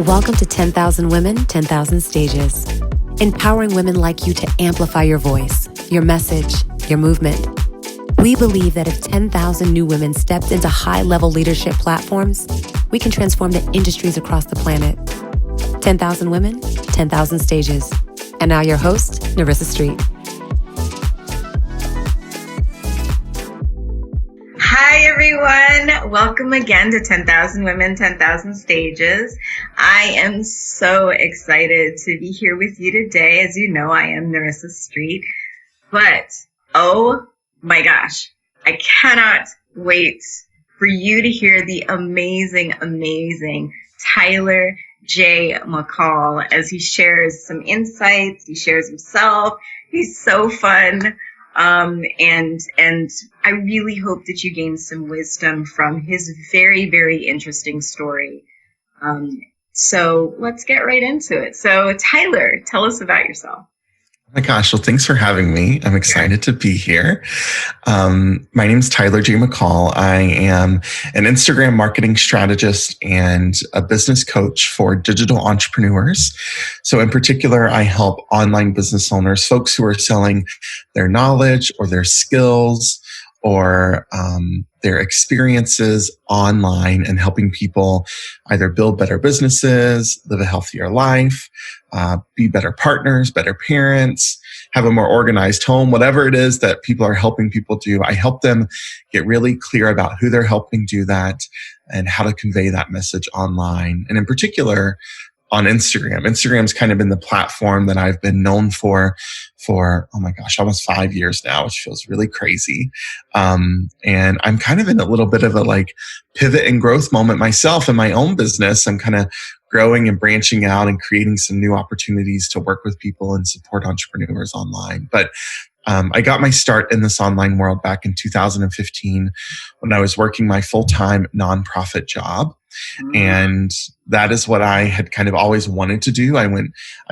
Welcome to 10,000 Women, 10,000 Stages. Empowering women like you to amplify your voice, your message, your movement. We believe that if 10,000 new women stepped into high-level leadership platforms, we can transform the industries across the planet. 10,000 Women, 10,000 Stages. And now your host, Narissa Street. Hi, everyone. Welcome again to 10,000 Women, 10,000 Stages. I am so excited to be here with you today. As you know, I am Narissa Street. But, oh my gosh, I cannot wait for you to hear the amazing Tyler J. McCall as he shares some insights. He shares himself. He's so fun. And I really hope that you gain some wisdom from his very, very interesting story. So let's get right into it. So Tyler, tell us about yourself. Oh my gosh, well, thanks for having me. I'm excited to be here. My name is Tyler J. McCall. I am an Instagram marketing strategist and a business coach for digital entrepreneurs. So in particular, I help online business owners, folks who are selling their knowledge or their skills or their experiences online and helping people either build better businesses, live a healthier life, be better partners, better parents, have a more organized home, whatever it is that people are helping people do. I help them get really clear about who they're helping do that and how to convey that message online. And in particular, on Instagram. Instagram's kind of been the platform that I've been known for, oh my gosh, almost 5 years now, which feels really crazy. And I'm kind of in a little bit of a like pivot and growth moment myself in my own business. I'm kind of growing and branching out and creating some new opportunities to work with people and support entrepreneurs online. But I got my start in this online world back in 2015 when I was working my full-time nonprofit job. And that is what I had kind of always wanted to do. I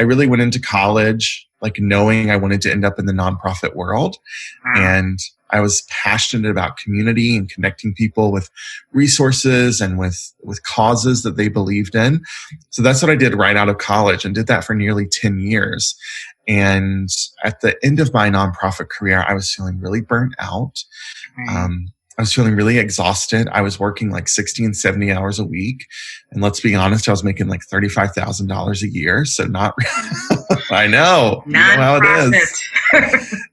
really went into college, like knowing I wanted to end up in the nonprofit world. And I was passionate about community and connecting people with resources and with causes that they believed in. So that's what I did right out of college and did that for nearly 10 years. And at the end of my nonprofit career, I was feeling really burnt out. I was feeling really exhausted. I was working like 60 and 70 hours a week. And let's be honest, I was making like $35,000 a year. So not, I know, you know how it is.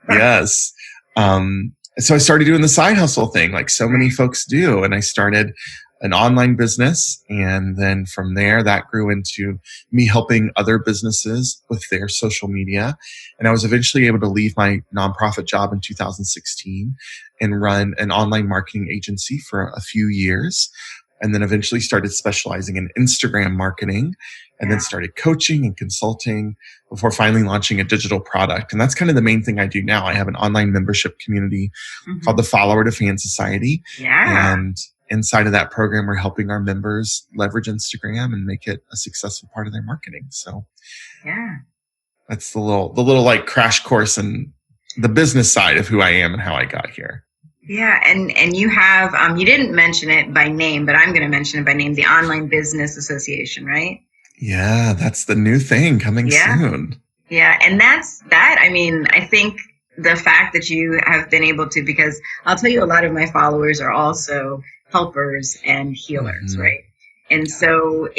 Yes. So I started doing the side hustle thing like so many folks do. And I started an online business. And then from there, that grew into me helping other businesses with their social media. And I was eventually able to leave my nonprofit job in 2016 and run an online marketing agency for a few years. And then eventually started specializing in Instagram marketing and then started coaching and consulting before finally launching a digital product. And that's kind of the main thing I do now. I have an online membership community called the Follower to Fan Society. And inside of that program, we're helping our members leverage Instagram and make it a successful part of their marketing. So that's the little like crash course in the business side of who I am and how I got here. Yeah. And you have, you didn't mention it by name, but I'm going to mention it by name, the Online Business Association, right? Yeah. That's the new thing coming soon. Yeah. And I think the fact that you have been able to, because I'll tell you, a lot of my followers are also helpers and healers, right? And so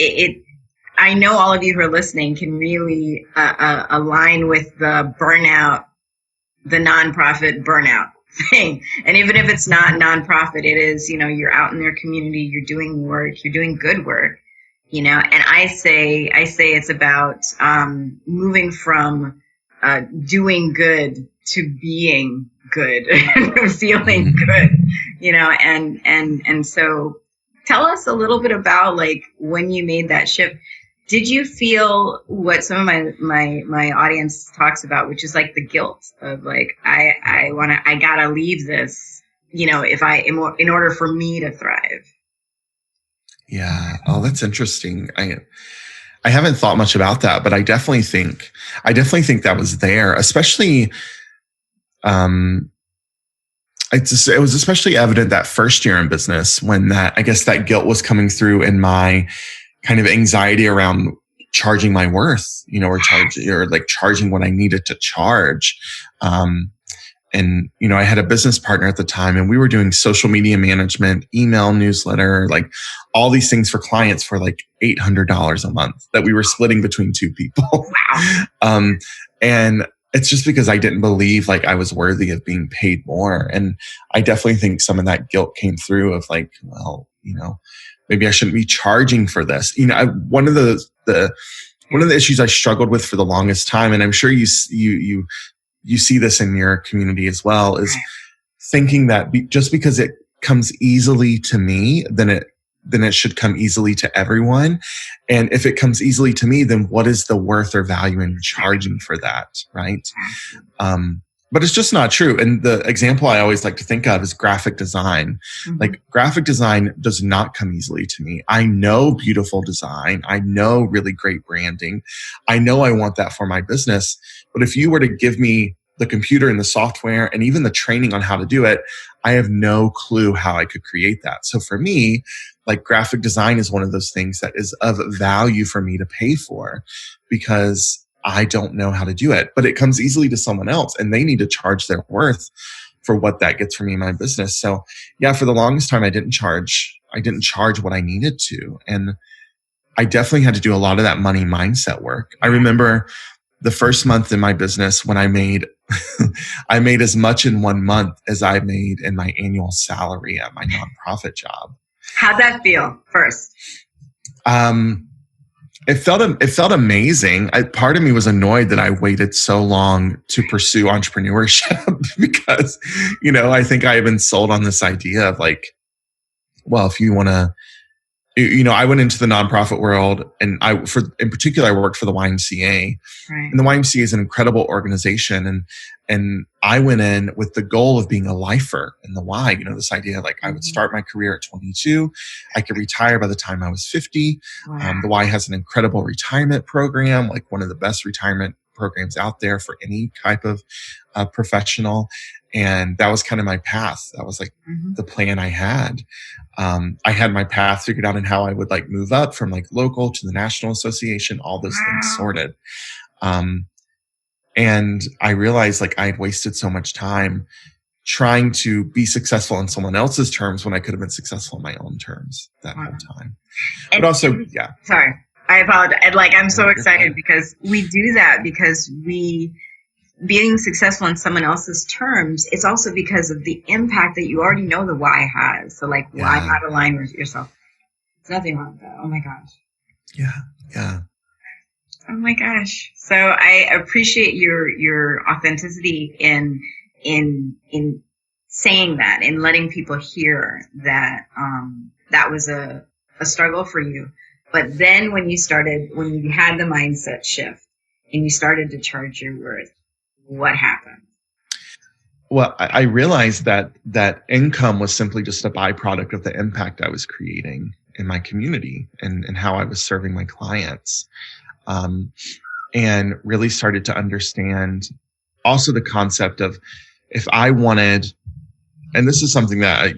I know all of you who are listening can really align with the burnout, the nonprofit burnout thing. And even if it's not nonprofit, it is, you're out in their community, you're doing work, you're doing good work, and I say it's about moving from doing good to being good and feeling good, and so tell us a little bit about like when you made that shift. Did you feel what some of my audience talks about, which is like the guilt of like, I gotta leave this, in order for me to thrive? Yeah. Oh, that's interesting. I haven't thought much about that, but I definitely think that was there, especially, it was especially evident that first year in business when that guilt was coming through in my kind of anxiety around charging my worth, or like charging what I needed to charge. And, I had a business partner at the time, and we were doing social media management, email newsletter, like all these things for clients for like $800 a month that we were splitting between two people. Wow. And it's just because I didn't believe like I was worthy of being paid more. And I definitely think some of that guilt came through of like, well, maybe I shouldn't be charging for this. One of the issues I struggled with for the longest time, and I'm sure you see this in your community as well, is thinking that just because it comes easily to me, then it should come easily to everyone. And if it comes easily to me, then what is the worth or value in charging for that, right? But it's just not true. And the example I always like to think of is graphic design. Mm-hmm. Like graphic design does not come easily to me. I know beautiful design. I know really great branding. I know I want that for my business. But if you were to give me the computer and the software and even the training on how to do it, I have no clue how I could create that. So for me, like graphic design is one of those things that is of value for me to pay for, because I don't know how to do it, but it comes easily to someone else and they need to charge their worth for what that gets for me in my business. So yeah, for the longest time, I didn't charge what I needed to. And I definitely had to do a lot of that money mindset work. I remember the first month in my business when I made as much in 1 month as I made in my annual salary at my nonprofit job. How'd that feel first? It felt amazing. Part of me was annoyed that I waited so long to pursue entrepreneurship because, I think I had been sold on this idea of like, well, if you want to, I went into the nonprofit world, and in particular, I worked for the YMCA. Right. And the YMCA is an incredible organization. And I went in with the goal of being a lifer in the Y, this idea like I would start my career at 22. I could retire by the time I was 50. Wow. The Y has an incredible retirement program, like one of the best retirement programs out there for any type of professional. And that was kind of my path. That was like the plan I had. I had my path figured out in how I would like move up from like local to the national association, all those things sorted. And I realized like I had wasted so much time trying to be successful on someone else's terms when I could have been successful on my own terms that whole time. But also, yeah. Sorry, I apologize. Like, I'm so excited because we do that because being successful on someone else's terms, it's also because of the impact that you already know the why has. So like why not align with yourself? There's nothing wrong with that. Oh my gosh. Yeah. Oh my gosh. So I appreciate your authenticity in saying that and letting people hear that that was a struggle for you. But then when you had the mindset shift and you started to charge your worth, what happened? Well, I realized that income was simply just a byproduct of the impact I was creating in my community and how I was serving my clients. And really started to understand also the concept of if I wanted, and this is something that,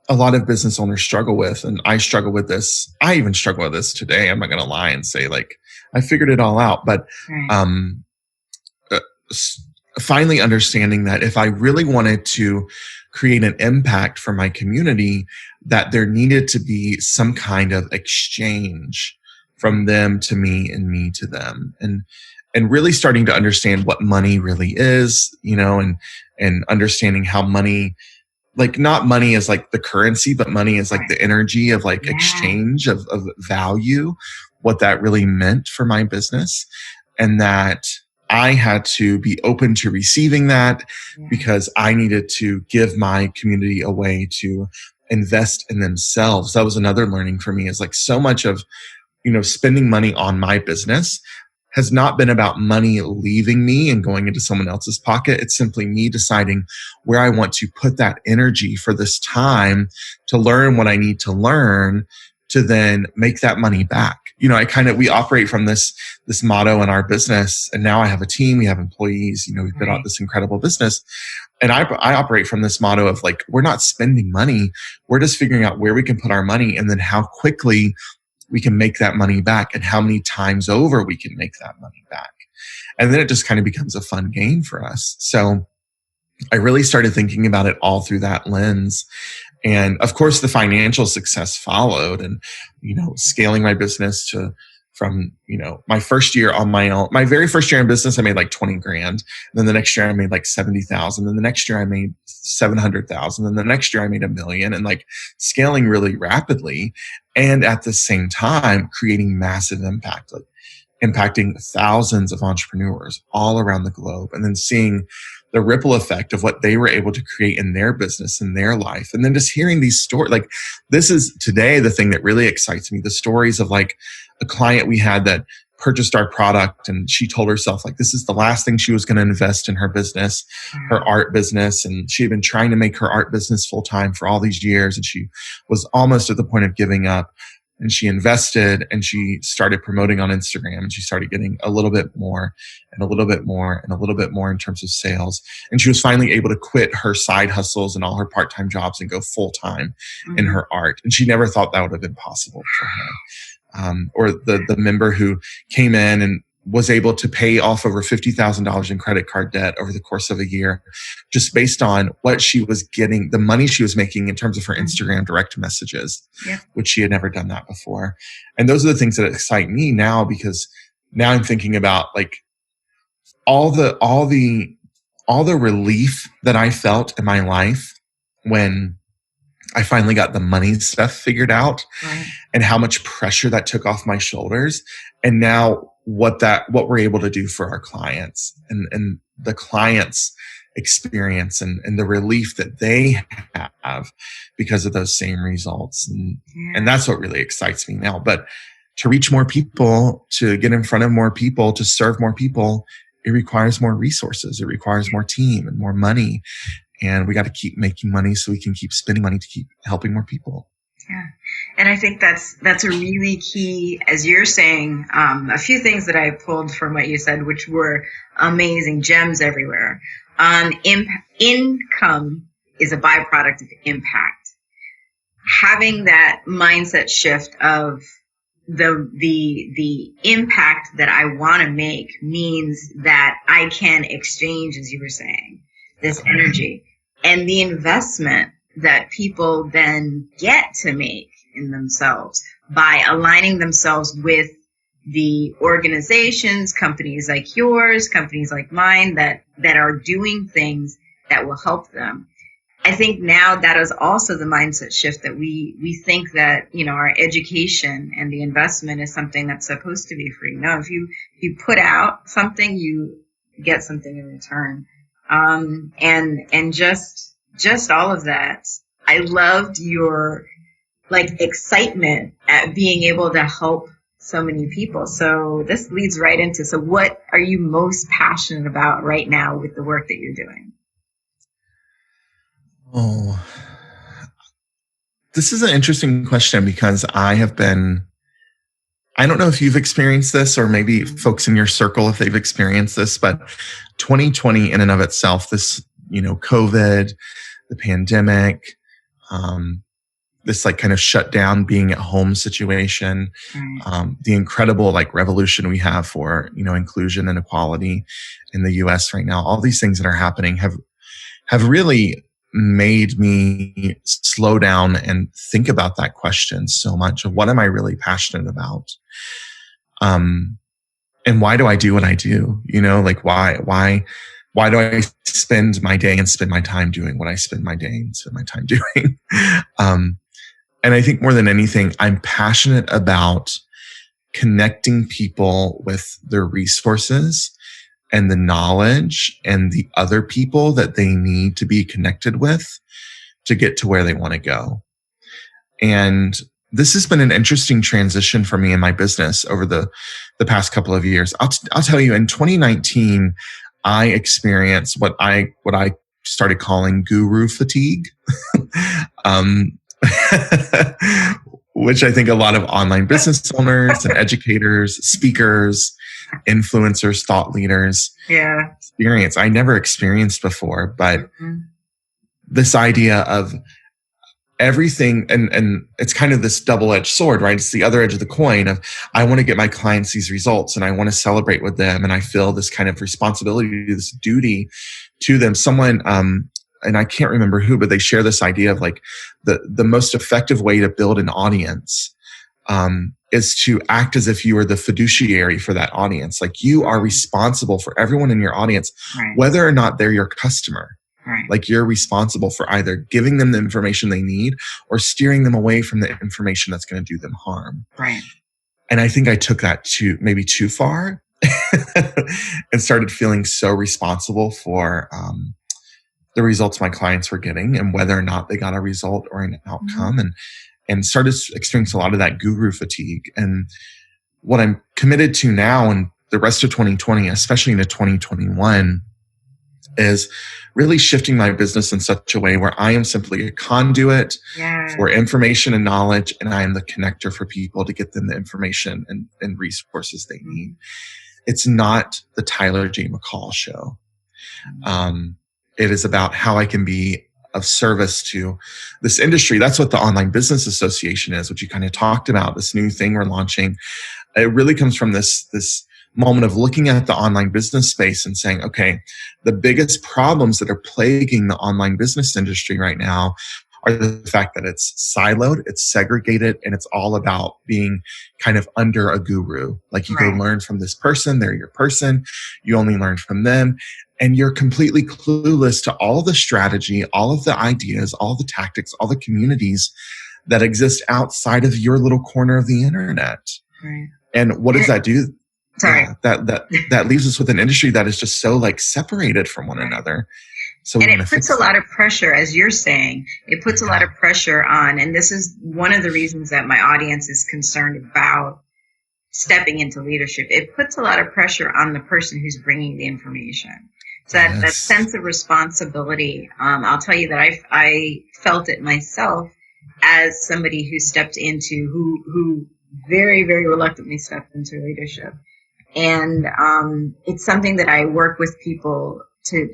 a lot of business owners struggle with, and I struggle with this. I even struggle with this today. I'm not going to lie and say like, I figured it all out, but, finally understanding that if I really wanted to create an impact for my community, that there needed to be some kind of exchange from them to me and me to them. And really starting to understand what money really is, and understanding how money, like not money as like the currency, but money is like the energy of like exchange of value, what that really meant for my business. And that I had to be open to receiving that because I needed to give my community a way to invest in themselves. That was another learning for me, is like so much of, spending money on my business has not been about money leaving me and going into someone else's pocket. It's simply me deciding where I want to put that energy for this time to learn what I need to learn to then make that money back. We operate from this motto in our business. And now I have a team, we have employees, we've built out this incredible business. And I operate from this motto of like, we're not spending money. We're just figuring out where we can put our money and then how quickly we can make that money back and how many times over we can make that money back. And then it just kind of becomes a fun game for us. So I really started thinking about it all through that lens. And of course, the financial success followed, and, scaling my business from my first year on my own. My very first year in business, I made like 20 grand. And then the next year I made like 70,000. Then the next year I made 700,000. Then the next year I made $1 million, and like scaling really rapidly. And at the same time, creating massive impact, like impacting thousands of entrepreneurs all around the globe, and then seeing the ripple effect of what they were able to create in their business, in their life. And then just hearing these stories, like this is today the thing that really excites me, the stories of like a client we had that purchased our product, and she told herself like this is the last thing she was going to invest in her business, her art business. And she had been trying to make her art business full time for all these years, and she was almost at the point of giving up. And she invested, and she started promoting on Instagram, and she started getting a little bit more and a little bit more and a little bit more in terms of sales. And she was finally able to quit her side hustles and all her part-time jobs and go full-time in her art. And she never thought that would have been possible for her. Or the member who came in and was able to pay off over $50,000 in credit card debt over the course of a year, just based on what she was getting, the money she was making in terms of her Instagram direct messages, which she had never done that before. And those are the things that excite me now, because now I'm thinking about like all the relief that I felt in my life when I finally got the money stuff figured out, and how much pressure that took off my shoulders. And now what we're able to do for our clients, and the clients' experience and the relief that they have because of those same results. And that's what really excites me now. But to reach more people, to get in front of more people, to serve more people, it requires more resources. It requires more team and more money. And we got to keep making money so we can keep spending money to keep helping more people. Yeah. And I think that's a really key, as you're saying, a few things that I pulled from what you said, which were amazing gems everywhere. Income is a byproduct of impact. Having that mindset shift of the impact that I want to make means that I can exchange, as you were saying, this energy, and the investment that people then get to make in themselves by aligning themselves with the organizations, companies like yours, companies like mine that are doing things that will help them. I think now that is also the mindset shift that we think that, our education and the investment is something that's supposed to be free. No, if you put out something, you get something in return. And just all of that. I loved your excitement at being able to help so many people. So this leads right into, so what are you most passionate about right now with the work that you're doing? Oh, this is an interesting question, because I don't know if you've experienced this, or maybe folks in your circle, if they've experienced this, but 2020 in and of itself, this, COVID, the pandemic, this kind of shut down, being at home situation, the incredible revolution we have for, inclusion and equality in the US right now, all these things that are happening have really made me slow down and think about that question so much of what am I really passionate about? And why do I do what I do? Why do I spend my day and spend my time doing what I spend my day and spend my time doing? And I think more than anything, I'm passionate about connecting people with their resources and the knowledge and the other people that they need to be connected with to get to where they want to go. And this has been an interesting transition for me in my business over the past couple of years. I'll tell you, in 2019, I experienced what I started calling guru fatigue. which I think a lot of online business owners and educators, speakers, influencers, thought leaders experience. I never experienced before, but this idea of everything, and it's kind of this double-edged sword, right? It's the other edge of the coin of, I want to get my clients these results and I want to celebrate with them. And I feel this kind of responsibility, this duty to them. Someone, and I can't remember who, but they share this idea of like the most effective way to build an audience, is to act as if you are the fiduciary for that audience. Like you are responsible for everyone in your audience, whether or not they're your customer. Right. Like you're responsible for either giving them the information they need or steering them away from the information that's going to do them harm. Right. And I think I took that maybe too far and started feeling so responsible for the results my clients were getting and whether or not they got a result or an outcome, and started experiencing a lot of that guru fatigue. And what I'm committed to now and the rest of 2020, especially into 2021, is really shifting my business in such a way where I am simply a conduit for information and knowledge, and I am the connector for people to get them the information and resources they need. It's not the Tyler J. McCall show. It is about how I can be of service to this industry. That's what the Online Business Association is, which you kind of talked about, this new thing we're launching. It really comes from this moment of looking at the online business space and saying, okay, the biggest problems that are plaguing the online business industry right now are the fact that it's siloed, it's segregated, and it's all about being kind of under a guru. Like you go learn from this person, they're your person, you only learn from them, and you're completely clueless to all of the strategy, all of the ideas, all the tactics, all the communities that exist outside of your little corner of the internet. Right. And what does that do? Sorry. That leaves us with an industry that is just so like separated from one another. So and it puts a lot of pressure, as you're saying, it puts a lot of pressure on, and this is one of the reasons that my audience is concerned about stepping into leadership. It puts a lot of pressure on the person who's bringing the information. So that sense of responsibility, I'll tell you that I felt it myself as somebody who stepped into, who very, very reluctantly stepped into leadership. And it's something that I work with people to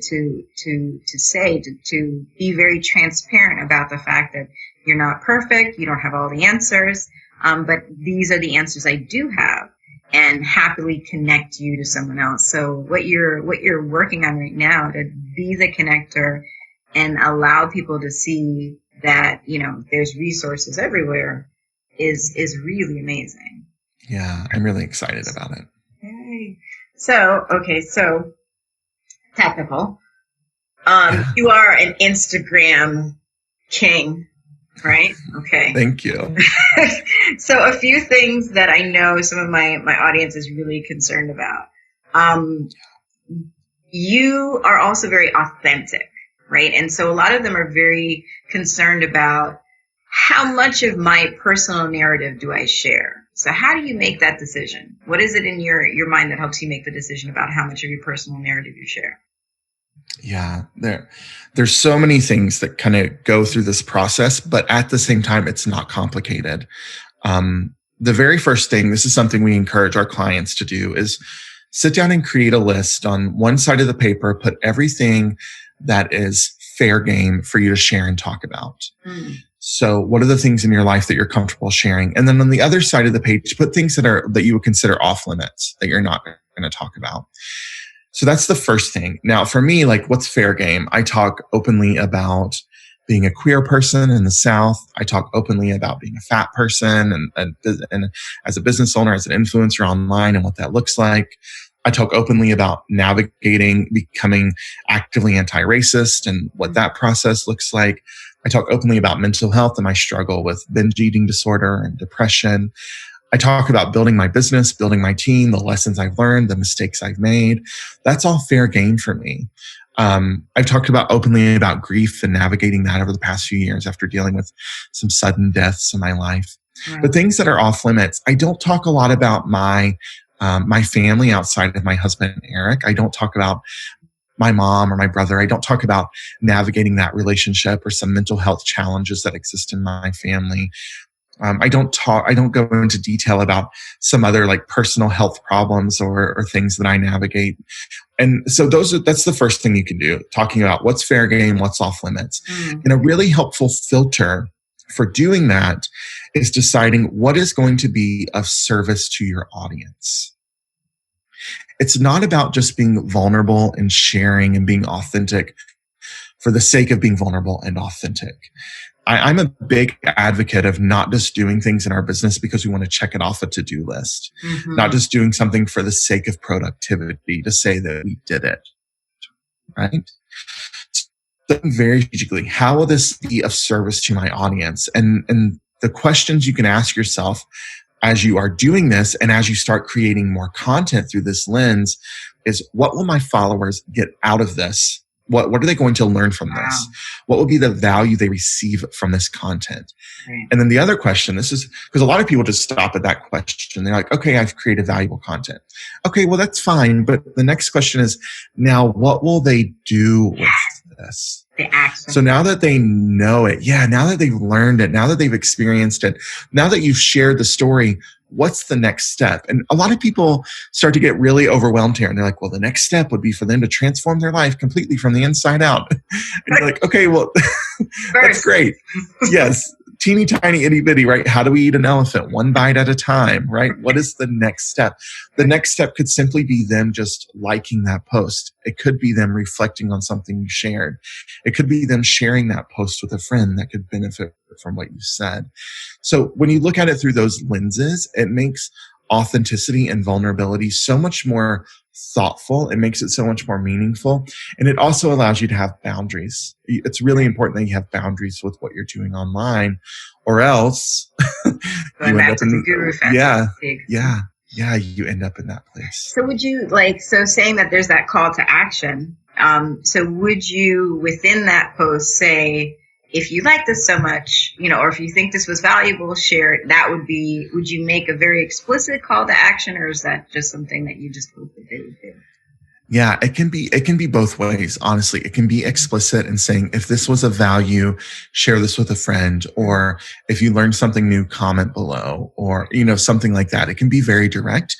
be very transparent about the fact that you're not perfect, you don't have all the answers, but these are the answers I do have, and happily connect you to someone else. So what you're working on right now, to be the connector and allow people to see that, you know, there's resources everywhere is really amazing. Yeah, I'm really excited about it. Okay. So technical. You are an Instagram king, right? Okay. Thank you. So a few things that I know some of my audience is really concerned about. You are also very authentic, right? And so a lot of them are very concerned about how much of my personal narrative do I share? So how do you make that decision? What is it in your mind that helps you make the decision about how much of your personal narrative you share? Yeah, there's so many things that kind of go through this process, but at the same time, it's not complicated. The very first thing, this is something we encourage our clients to do, is sit down and create a list on one side of the paper, put everything that is fair game for you to share and talk about. So what are the things in your life that you're comfortable sharing? And then on the other side of the page, put things that you would consider off limits, that you're not going to talk about. So that's the first thing. Now, for me, like, what's fair game? I talk openly about being a queer person in the South. I talk openly about being a fat person and as a business owner, as an influencer online, and what that looks like. I talk openly about navigating, becoming actively anti-racist and what that process looks like. I talk openly about mental health and my struggle with binge eating disorder and depression. I talk about building my business, building my team, the lessons I've learned, the mistakes I've made. That's all fair game for me. I've talked openly about grief and navigating that over the past few years after dealing with some sudden deaths in my life. But things that are off limits, I don't talk a lot about my family outside of my husband, Eric. I don't talk about my mom or my brother. I don't talk about navigating that relationship or some mental health challenges that exist in my family. I don't go into detail about some other like personal health problems or things that I navigate. And so that's the first thing you can do, talking about what's fair game, what's off limits. And a really helpful filter for doing that is deciding what is going to be of service to your audience. It's not about just being vulnerable and sharing and being authentic for the sake of being vulnerable and authentic. I'm a big advocate of not just doing things in our business because we want to check it off a to-do list, not just doing something for the sake of productivity to say that we did it, right? So very strategically, how will this be of service to my audience? And the questions you can ask yourself as you are doing this and as you start creating more content through this lens is, what will my followers get out of this? What are they going to learn from this? What will be the value they receive from this content? Right. And then the other question, this is because a lot of people just stop at that question. They're like, okay, I've created valuable content. Okay, well, that's fine. But the next question is, now what will they do with this? The action. So now that they know it, now that they've learned it, now that they've experienced it, now that you've shared the story, what's the next step? And a lot of people start to get really overwhelmed here. And they're like, well, the next step would be for them to transform their life completely from the inside out. And you're like, okay, well, that's great. Yes. Teeny tiny itty bitty, right? How do we eat an elephant? One bite at a time, right? What is the next step? The next step could simply be them just liking that post. It could be them reflecting on something you shared. It could be them sharing that post with a friend that could benefit from what you said. So when you look at it through those lenses, it makes authenticity and vulnerability so much more thoughtful. It makes it so much more meaningful. And it also allows you to have boundaries. It's really important that you have boundaries with what you're doing online, or else you end up in you end up in that place. So would you saying that there's that call to action. So would you within that post say, if you like this so much, or if you think this was valuable, share it. Would you make a very explicit call to action, or is that just something that you just hope that they would do? Yeah, it can be both ways. Honestly, it can be explicit and saying, if this was of value, share this with a friend, or if you learned something new, comment below, or, something like that. It can be very direct,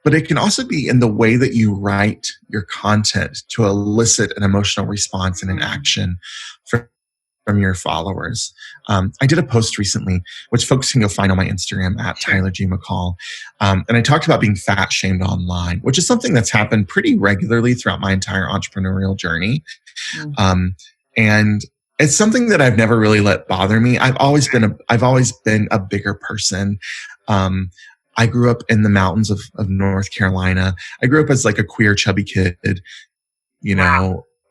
but it can also be in the way that you write your content to elicit an emotional response and an action from your followers. I did a post recently, which folks can go find on my Instagram at Tyler G. McCall. And I talked about being fat shamed online, which is something that's happened pretty regularly throughout my entire entrepreneurial journey. And it's something that I've never really let bother me. I've always been a bigger person. I grew up in the mountains of North Carolina. I grew up as like a queer, chubby kid,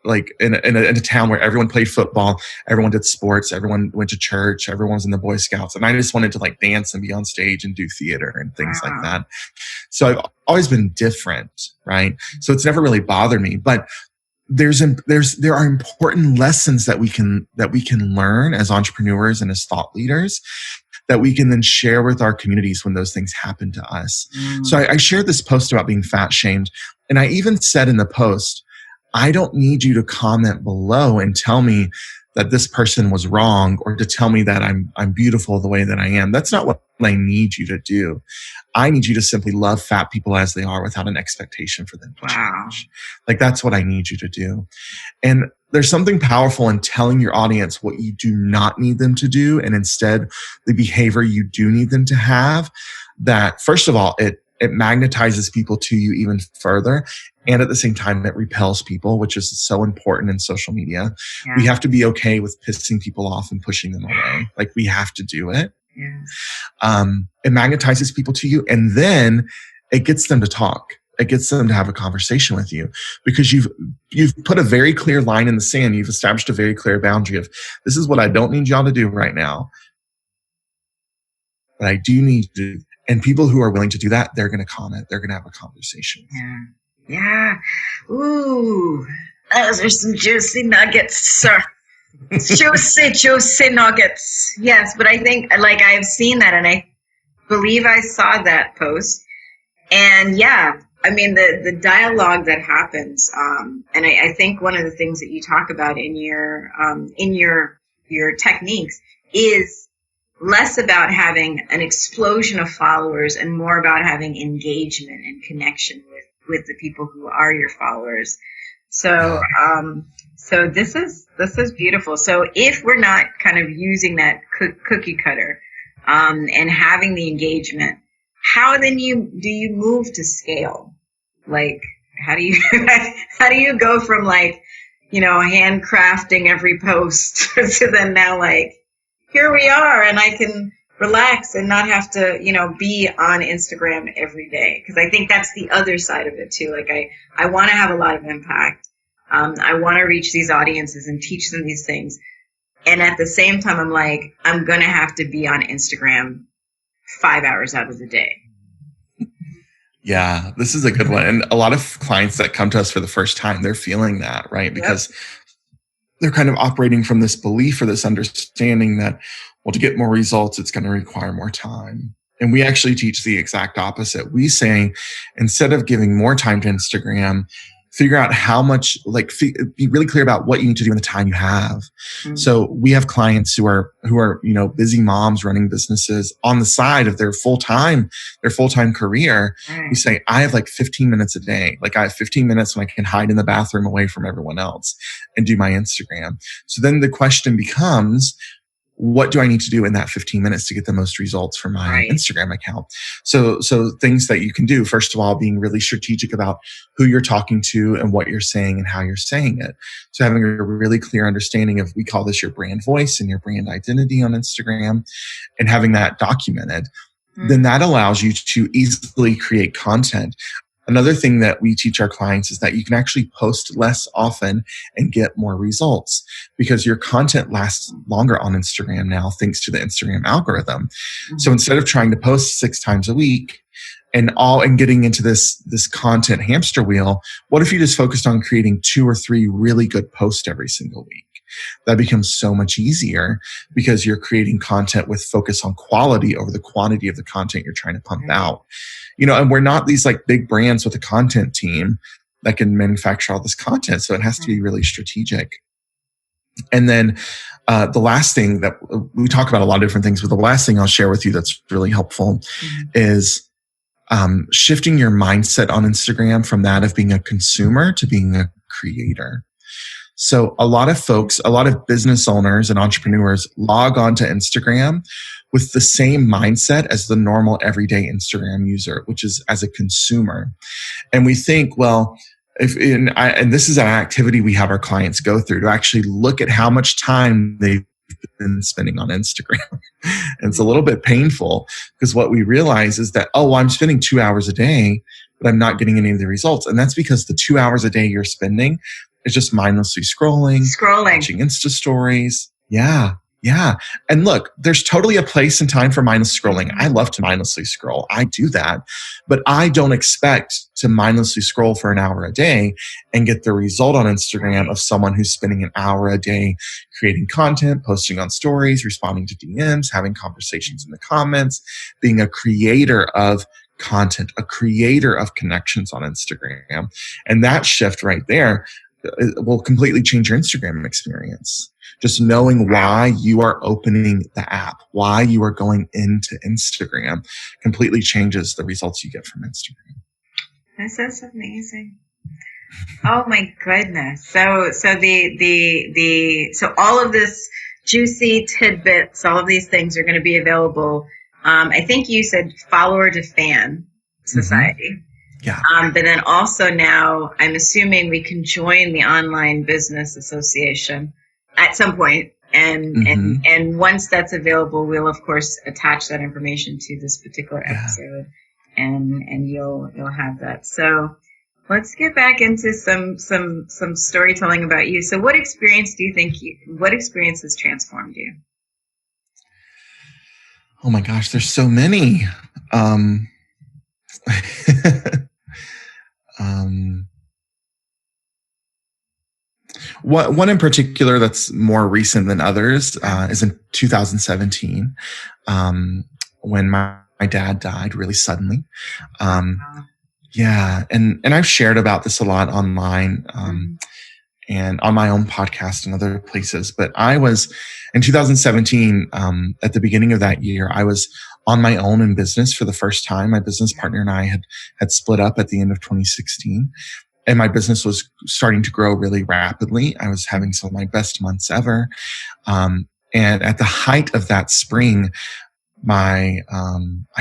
like in a town where everyone played football, everyone did sports, everyone went to church, everyone was in the Boy Scouts. And I just wanted to like dance and be on stage and do theater and things like that. So I've always been different, right? So it's never really bothered me, but there are important lessons that we can learn as entrepreneurs and as thought leaders that we can then share with our communities when those things happen to us. So I shared this post about being fat shamed. And I even said in the post, I don't need you to comment below and tell me that this person was wrong, or to tell me that I'm beautiful the way that I am. That's not what I need you to do. I need you to simply love fat people as they are without an expectation for them to change. Like, that's what I need you to do. And there's something powerful in telling your audience what you do not need them to do, and instead the behavior you do need them to have. That, first of all, it magnetizes people to you even further. And at the same time, it repels people, which is so important in social media. Yeah. We have to be okay with pissing people off and pushing them away. Like, we have to do it. Yeah. It magnetizes people to you, and then it gets them to talk. It gets them to have a conversation with you, because you've put a very clear line in the sand. You've established a very clear boundary of, this is what I don't need y'all to do right now, but I do need to. And people who are willing to do that, they're going to comment. They're going to have a conversation. Yeah. Ooh, those are some juicy nuggets, sir. Juicy nuggets. Yes, but I think, I've seen that, and I believe I saw that post. And the dialogue that happens, and I think one of the things that you talk about in your techniques is less about having an explosion of followers and more about having engagement and connection with the people who are your followers. So, so this is beautiful. So if we're not kind of using that cookie cutter, and having the engagement, how then do you move to scale? Like, how do you go from like, handcrafting every post to then now like, here we are and I can relax and not have to, be on Instagram every day. Because I think that's the other side of it too. Like I want to have a lot of impact. I want to reach these audiences and teach them these things. And at the same time, I'm like, I'm going to have to be on Instagram 5 hours out of the day. Yeah, this is a good one. And a lot of clients that come to us for the first time, they're feeling that, right? Because they're kind of operating from this belief or this understanding that, well, to get more results, it's going to require more time. And we actually teach the exact opposite. We say, instead of giving more time to Instagram, figure out how much, be really clear about what you need to do in the time you have. Mm-hmm. So we have clients who are, busy moms running businesses on the side of their full-time career. Mm-hmm. We say, I have like 15 minutes a day. Like I have 15 minutes when I can hide in the bathroom away from everyone else and do my Instagram. So then the question becomes, what do I need to do in that 15 minutes to get the most results from my Instagram account? So things that you can do, first of all, being really strategic about who you're talking to and what you're saying and how you're saying it. So having a really clear understanding of, we call this your brand voice and your brand identity on Instagram, and having that documented, then that allows you to easily create content. Another thing that we teach our clients is that you can actually post less often and get more results, because your content lasts longer on Instagram now, thanks to the Instagram algorithm. Mm-hmm. So instead of trying to post 6 times a week and getting into this content hamster wheel, what if you just focused on creating 2 or 3 really good posts every single week? That becomes so much easier because you're creating content with focus on quality over the quantity of the content you're trying to pump out. And we're not these like big brands with a content team that can manufacture all this content. So it has to be really strategic. And then the last thing that we talk about, a lot of different things, but the last thing I'll share with you that's really helpful is shifting your mindset on Instagram from that of being a consumer to being a creator. So a lot of business owners and entrepreneurs log on to Instagram with the same mindset as the normal everyday Instagram user, which is as a consumer. And we think, well, and this is an activity we have our clients go through to actually look at how much time they've been spending on Instagram. And it's a little bit painful, because what we realize is that, I'm spending 2 hours a day, but I'm not getting any of the results. And that's because the 2 hours a day you're spending is just mindlessly scrolling, watching Insta stories. Yeah. And look, there's totally a place and time for mindless scrolling. I love to mindlessly scroll. I do that. But I don't expect to mindlessly scroll for an hour a day and get the result on Instagram of someone who's spending an hour a day creating content, posting on stories, responding to DMs, having conversations in the comments, being a creator of content, a creator of connections on Instagram. And that shift right there will completely change your Instagram experience. Just knowing why you are opening the app, why you are going into Instagram, completely changes the results you get from Instagram. This is amazing. Oh my goodness. So all of this juicy tidbits, all of these things are going to be available. I think you said follower to fan society. Mm-hmm. Yeah. But then also now I'm assuming we can join the Online Business Association at some point. And once that's available, we'll of course attach that information to this particular episode, and you'll have that. So let's get back into some storytelling about you. So what experience has transformed you? Oh my gosh, there's so many. One in particular that's more recent than others is in 2017, when my dad died really suddenly. And I've shared about this a lot online, and on my own podcast and other places. But I was in 2017, at the beginning of that year, I was on my own in business for the first time. My business partner and I had split up at the end of 2016, and my business was starting to grow really rapidly. I was having some of my best months ever. And at the height of that spring, I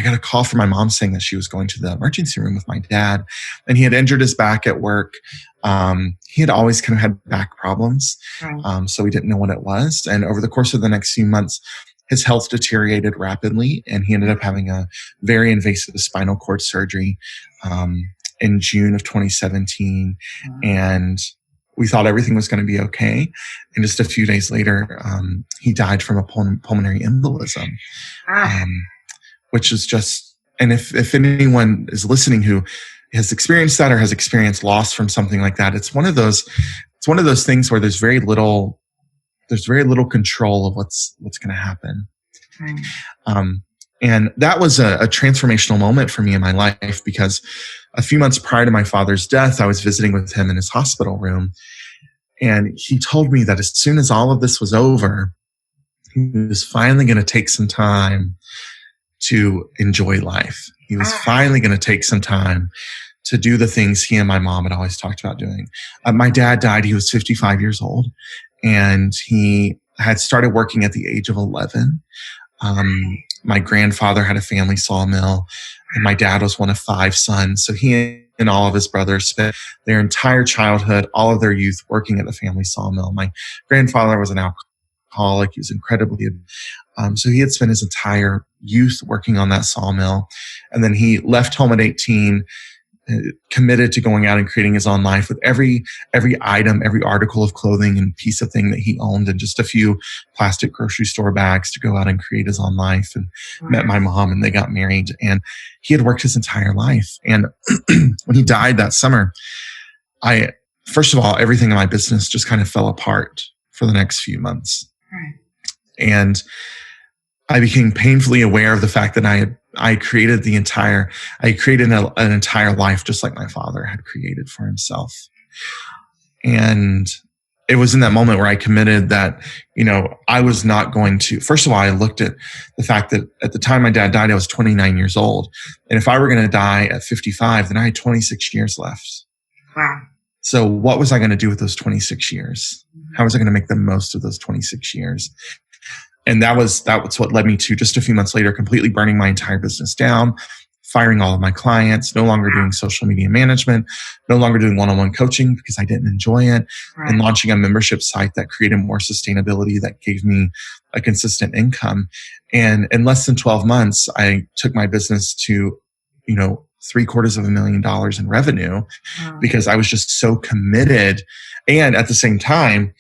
got a call from my mom saying that she was going to the emergency room with my dad, and he had injured his back at work. He had always kind of had back problems. So we didn't know what it was. And over the course of the next few months, his health deteriorated rapidly, and he ended up having a very invasive spinal cord surgery, in June of 2017. And we thought everything was going to be okay. And just a few days later, he died from a pulmonary embolism, which is just, and if anyone is listening who has experienced that or has experienced loss from something like that, it's one of those things where there's very little control of what's going to happen. And that was a transformational moment for me in my life, because a few months prior to my father's death, I was visiting with him in his hospital room. And he told me that as soon as all of this was over, he was finally going to take some time to enjoy life. He was finally going to take some time to do the things he and my mom had always talked about doing. My dad died. He was 55 years old, and he had started working at the age of 11. My grandfather had a family sawmill, and my dad was one of 5 sons. So he and all of his brothers spent their entire childhood, all of their youth, working at the family sawmill. My grandfather was an alcoholic. He was incredibly, so he had spent his entire youth working on that sawmill. And then he left home at 18, committed to going out and creating his own life with every item, every article of clothing and piece of thing that he owned, and just a few plastic grocery store bags to go out and create his own life. And met my mom, and they got married, and he had worked his entire life. And when he died that summer, first of all, everything in my business just kind of fell apart for the next few months. And I became painfully aware of the fact that I created an entire life just like my father had created for himself. And it was in that moment where I committed that, I was not going to, first of all, I looked at the fact that at the time my dad died, I was 29 years old. And if I were going to die at 55, then I had 26 years left. Wow. So what was I going to do with those 26 years? How was I going to make the most of those 26 years? And that was what led me to, just a few months later, completely burning my entire business down, firing all of my clients, no longer doing social media management, no longer doing one-on-one coaching because I didn't enjoy it, and launching a membership site that created more sustainability, that gave me a consistent income. And in less than 12 months, I took my business to, $750,000 in revenue, because I was just so committed. And at the same time,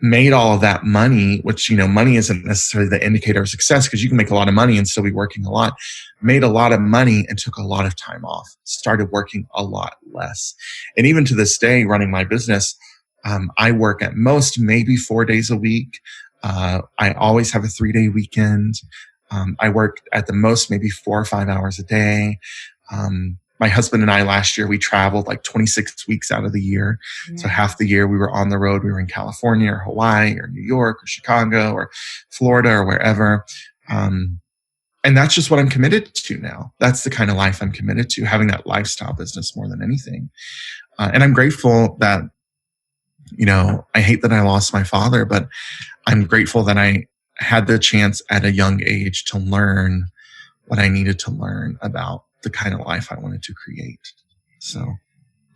made all of that money, which, money isn't necessarily the indicator of success, because you can make a lot of money and still be working a lot. Made a lot of money and took a lot of time off, started working a lot less. And even to this day, running my business, I work at most maybe 4 days a week. I always have a 3-day weekend. I work at the most maybe 4 or 5 hours a day. My husband and I last year, we traveled like 26 weeks out of the year. So half the year we were on the road. We were in California or Hawaii or New York or Chicago or Florida or wherever. And that's just what I'm committed to now. That's the kind of life I'm committed to, having that lifestyle business more than anything. And I'm grateful that, I hate that I lost my father, but I'm grateful that I had the chance at a young age to learn what I needed to learn about the kind of life I wanted to create. So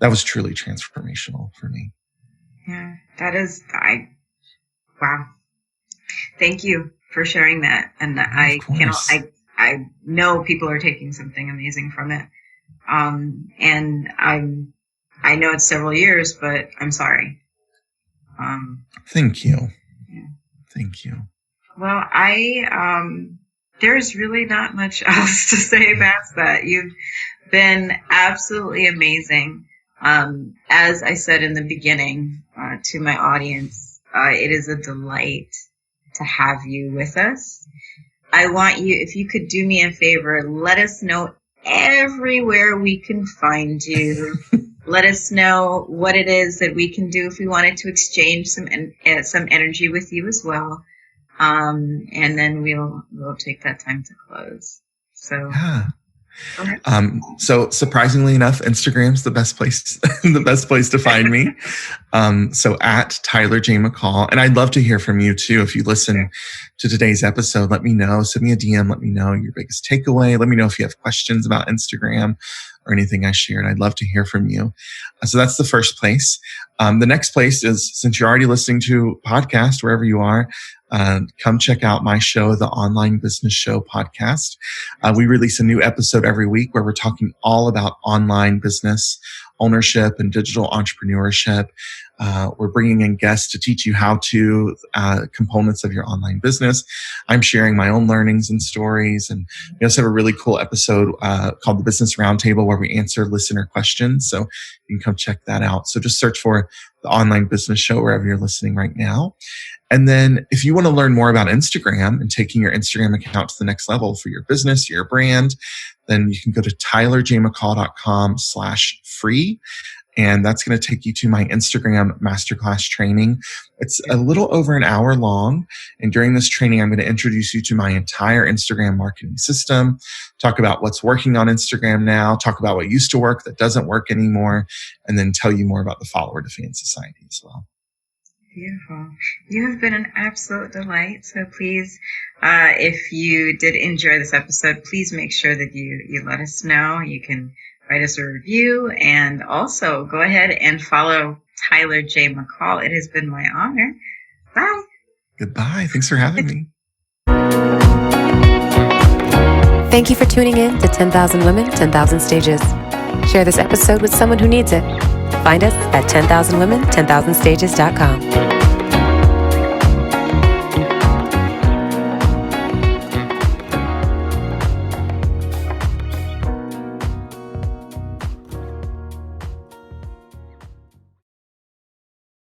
that was truly transformational for me. Yeah, that is, wow. Thank you for sharing that. And I know people are taking something amazing from it. And I know it's several years, but I'm sorry. Thank you. Yeah. Thank you. Well, there's really not much else to say past that. You've been absolutely amazing. As I said in the beginning to my audience, it is a delight to have you with us. I want you, if you could do me a favor, let us know everywhere we can find you. let us know what it is that we can do if we wanted to exchange some energy with you as well. And then we'll take that time to close. So yeah. So surprisingly enough, Instagram's the best place, the best place to find me. So at Tyler J. McCall. And I'd love to hear from you too. If you listen to today's episode, let me know, send me a DM, let me know your biggest takeaway. Let me know if you have questions about Instagram or anything I shared. I'd love to hear from you. So that's the first place. The next place is, since you're already listening to a podcast, wherever you are, come check out my show, the Online Business Show podcast. We release a new episode every week where we're talking all about online business ownership and digital entrepreneurship. We're bringing in guests to teach you how to components of your online business. I'm sharing my own learnings and stories. And we also have a really cool episode called the Business Roundtable where we answer listener questions. So you can come check that out. So just search for the Online Business Show wherever you're listening right now. And then if you want to learn more about Instagram and taking your Instagram account to the next level for your business, your brand, then you can go to tylerjmccall.com/free. And that's going to take you to my Instagram masterclass training. It's a little over an hour long. And during this training, I'm going to introduce you to my entire Instagram marketing system, talk about what's working on Instagram now, talk about what used to work that doesn't work anymore, and then tell you more about the Follower to Fan Society as well. Beautiful. You have been an absolute delight. So please, if you did enjoy this episode, please make sure that you let us know. You can write us a review, and also go ahead and follow Tyler J. McCall. It has been my honor. Bye. Goodbye. Thanks for having me. Thank you for tuning in to 10,000 Women, 10,000 Stages. Share this episode with someone who needs it. Find us at 10,000women10,000stages.com.